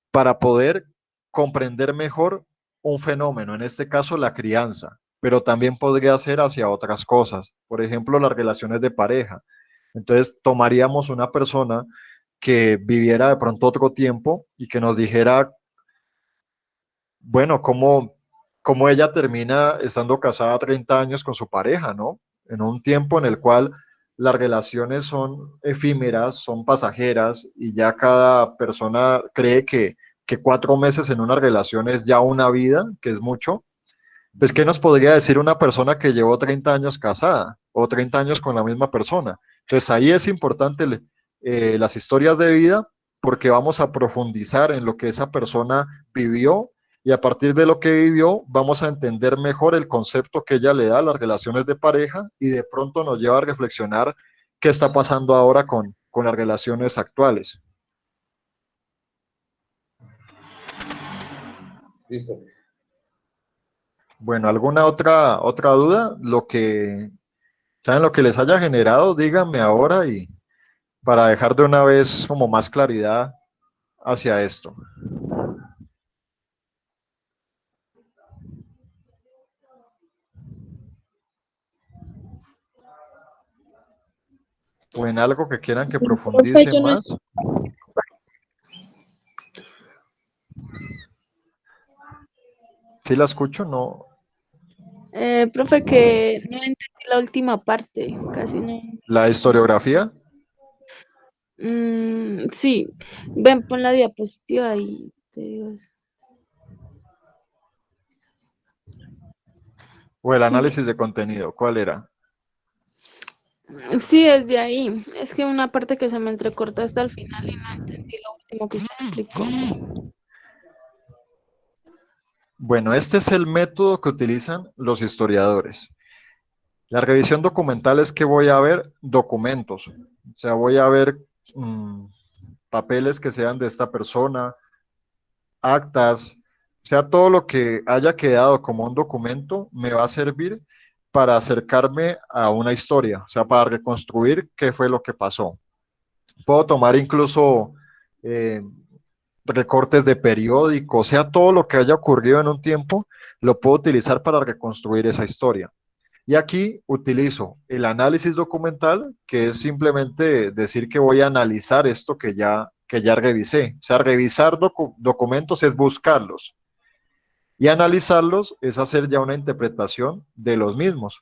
S1: para poder comprender mejor un fenómeno, en este caso la crianza, pero también podría ser hacia otras cosas, por ejemplo, las relaciones de pareja. Entonces, tomaríamos una persona que viviera de pronto otro tiempo y que nos dijera, bueno, cómo ella termina estando casada 30 años con su pareja, ¿no? En un tiempo en el cual las relaciones son efímeras, son pasajeras y ya cada persona cree que 4 meses en una relación es ya una vida, que es mucho. Pues, ¿qué nos podría decir una persona que llevó 30 años casada o 30 años con la misma persona? Entonces, ahí es importante las historias de vida porque vamos a profundizar en lo que esa persona vivió y a partir de lo que vivió vamos a entender mejor el concepto que ella le da a las relaciones de pareja y de pronto nos lleva a reflexionar qué está pasando ahora con las relaciones actuales.
S5: Listo.
S1: Bueno, ¿alguna otra duda? ¿Saben lo que les haya generado? Díganme ahora y para dejar de una vez como más claridad hacia esto. O en algo que quieran que
S4: Profe,
S1: profundice
S4: yo no,
S1: más. ¿Sí la escucho? No.
S4: profe, que no entendí la última parte, casi no.
S1: La historiografía.
S4: Sí, ven, pon la diapositiva y te digo eso.
S1: O el
S4: Sí,
S1: análisis de contenido. ¿Cuál era?
S4: sí, desde ahí. Es que una parte que se me entrecortó hasta el final y no entendí lo último que usted explicó.
S1: Bueno, este es el método que utilizan los historiadores. La revisión documental es que voy a ver documentos. O sea, voy a ver papeles que sean de esta persona, actas, o sea, todo lo que haya quedado como un documento me va a servir para acercarme a una historia, o sea, para reconstruir qué fue lo que pasó. Puedo tomar incluso eh, recortes de periódico, o sea, todo lo que haya ocurrido en un tiempo, lo puedo utilizar para reconstruir esa historia. Y aquí utilizo el análisis documental, que es simplemente decir que voy a analizar esto que ya revisé. O sea, revisar documentos es buscarlos y analizarlos es hacer ya una interpretación de los mismos.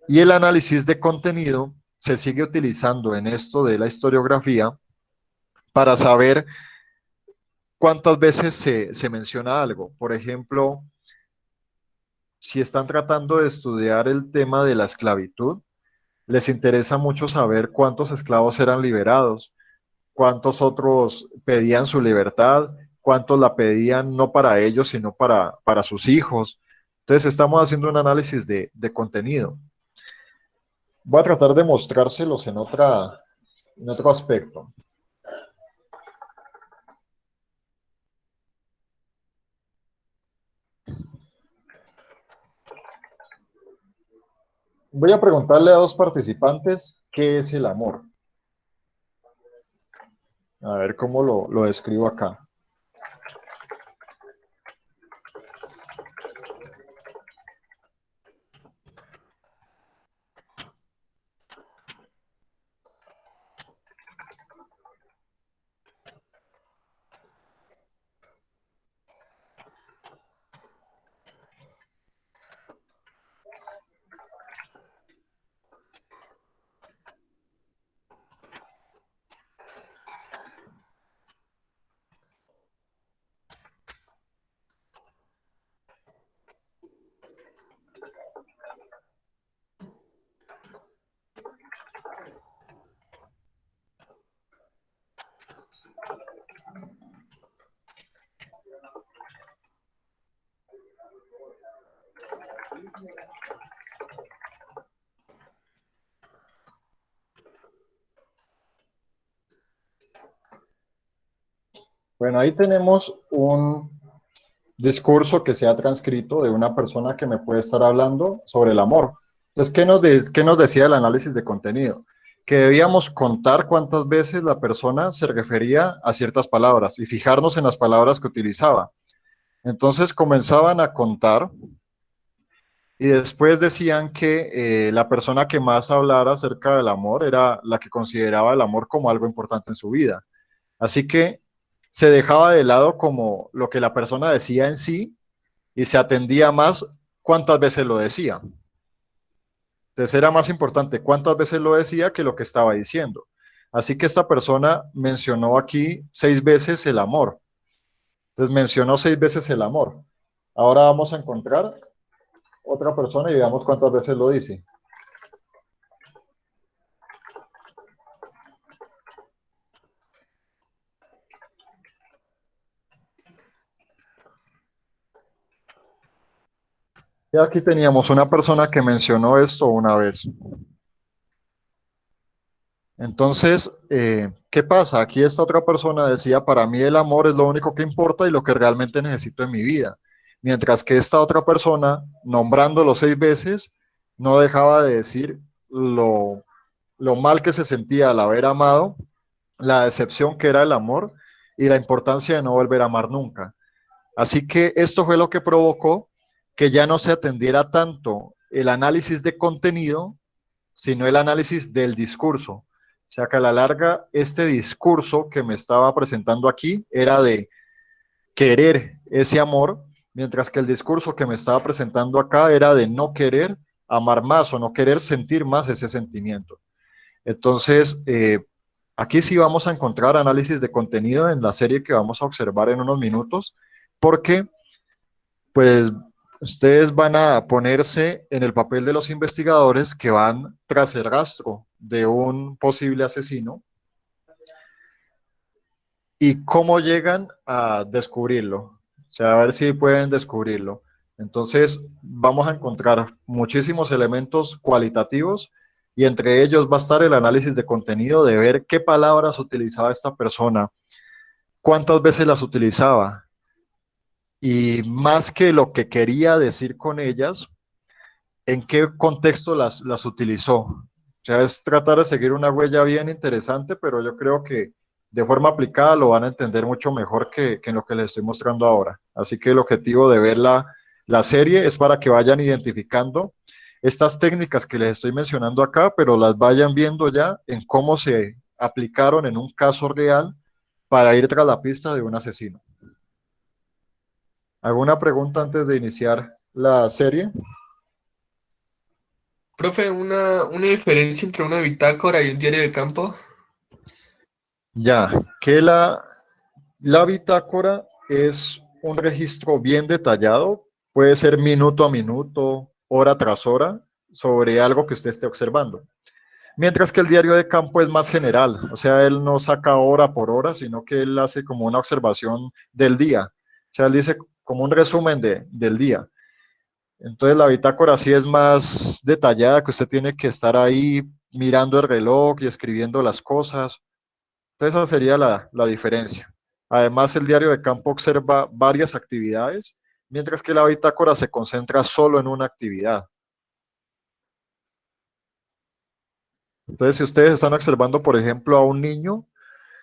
S1: Y el análisis de contenido se sigue utilizando en esto de la historiografía para saber cuántas veces se menciona algo. Por ejemplo, si están tratando de estudiar el tema de la esclavitud, les interesa mucho saber cuántos esclavos eran liberados, cuántos otros pedían su libertad, cuántos la pedían no para ellos, sino para sus hijos. Entonces estamos haciendo un análisis de contenido. Voy a tratar de mostrárselos en otro aspecto. Voy a preguntarle a dos participantes qué es el amor. A ver cómo lo describo acá. Bueno, ahí tenemos un discurso que se ha transcrito de una persona que me puede estar hablando sobre el amor. Entonces, qué nos decía el análisis de contenido? Que debíamos contar cuántas veces la persona se refería a ciertas palabras y fijarnos en las palabras que utilizaba. Entonces comenzaban a contar y después decían que la persona que más hablara acerca del amor era la que consideraba el amor como algo importante en su vida. Así que se dejaba de lado como lo que la persona decía en sí y se atendía más cuántas veces lo decía. Entonces era más importante cuántas veces lo decía que lo que estaba diciendo. Así que esta persona mencionó aquí 6 veces el amor. Entonces mencionó 6 veces el amor. Ahora vamos a encontrar otra persona y veamos cuántas veces lo dice. Y aquí teníamos una persona que mencionó esto una vez. Entonces, ¿qué pasa? Aquí esta otra persona decía, para mí el amor es lo único que importa y lo que realmente necesito en mi vida. Mientras que esta otra persona, nombrándolo 6 veces, no dejaba de decir lo mal que se sentía al haber amado, la decepción que era el amor y la importancia de no volver a amar nunca. Así que esto fue lo que provocó que ya no se atendiera tanto el análisis de contenido, sino el análisis del discurso. O sea que a la larga, este discurso que me estaba presentando aquí era de querer ese amor, mientras que el discurso que me estaba presentando acá era de no querer amar más o no querer sentir más ese sentimiento. Entonces, aquí sí vamos a encontrar análisis de contenido en la serie que vamos a observar en unos minutos, porque pues ustedes van a ponerse en el papel de los investigadores que van tras el rastro de un posible asesino y cómo llegan a descubrirlo. O sea, a ver si pueden descubrirlo. Entonces, vamos a encontrar muchísimos elementos cualitativos y entre ellos va a estar el análisis de contenido de ver qué palabras utilizaba esta persona, cuántas veces las utilizaba y más que lo que quería decir con ellas, en qué contexto las utilizó. O sea, es tratar de seguir una huella bien interesante, pero yo creo que de forma aplicada lo van a entender mucho mejor que en lo que les estoy mostrando ahora. Así que el objetivo de ver la serie es para que vayan identificando estas técnicas que les estoy mencionando acá, pero las vayan viendo ya en cómo se aplicaron en un caso real para ir tras la pista de un asesino. ¿Alguna pregunta antes de iniciar la serie?
S3: Profe, una diferencia entre una bitácora y un diario de campo.
S1: Ya, que la bitácora es un registro bien detallado, puede ser minuto a minuto, hora tras hora, sobre algo que usted esté observando. Mientras que el diario de campo es más general, o sea, él no saca hora por hora, sino que él hace como una observación del día. O sea, él dice como un resumen del día. Entonces la bitácora sí es más detallada, que usted tiene que estar ahí mirando el reloj y escribiendo las cosas. Entonces esa sería la diferencia. Además, el diario de campo observa varias actividades, mientras que la bitácora se concentra solo en una actividad. Entonces, si ustedes están observando, por ejemplo, a un niño,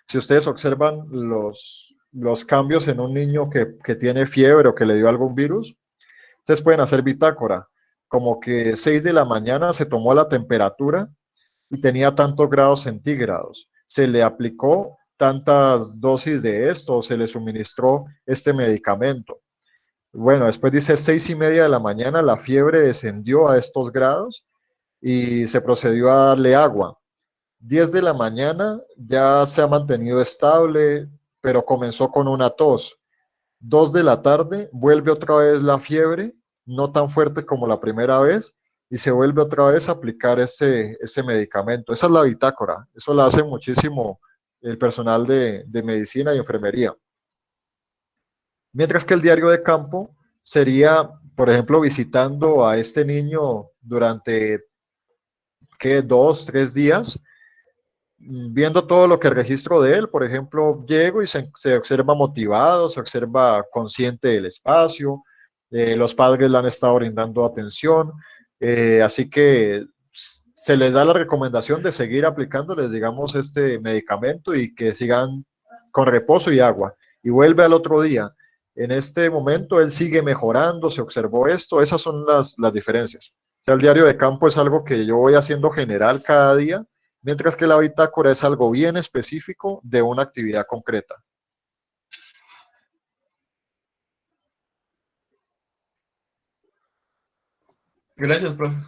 S1: si ustedes observan los cambios en un niño que tiene fiebre o que le dio algún virus, ustedes pueden hacer bitácora, como que 6 de la mañana se tomó la temperatura y tenía tantos grados centígrados. Se le aplicó tantas dosis de esto, se le suministró este medicamento. Bueno, después dice 6:30 de la mañana, la fiebre descendió a estos grados y se procedió a darle agua. 10 de la mañana ya se ha mantenido estable, pero comenzó con una tos. 2 de la tarde vuelve otra vez la fiebre, no tan fuerte como la primera vez, y se vuelve otra vez a aplicar este medicamento. Esa es la bitácora, eso la hace muchísimo el personal de medicina y enfermería. Mientras que el diario de campo sería, por ejemplo, visitando a este niño durante, ¿qué? 2, 3 días, viendo todo lo que registro de él. Por ejemplo, llego y se observa motivado, se observa consciente del espacio, los padres le han estado brindando atención, así que se les da la recomendación de seguir aplicándoles, digamos, este medicamento y que sigan con reposo y agua. Y vuelve al otro día. En este momento él sigue mejorando, se observó esto, esas son las diferencias. O sea, el diario de campo es algo que yo voy haciendo general cada día, mientras que la bitácora es algo bien específico de una actividad concreta.
S3: Gracias, profe.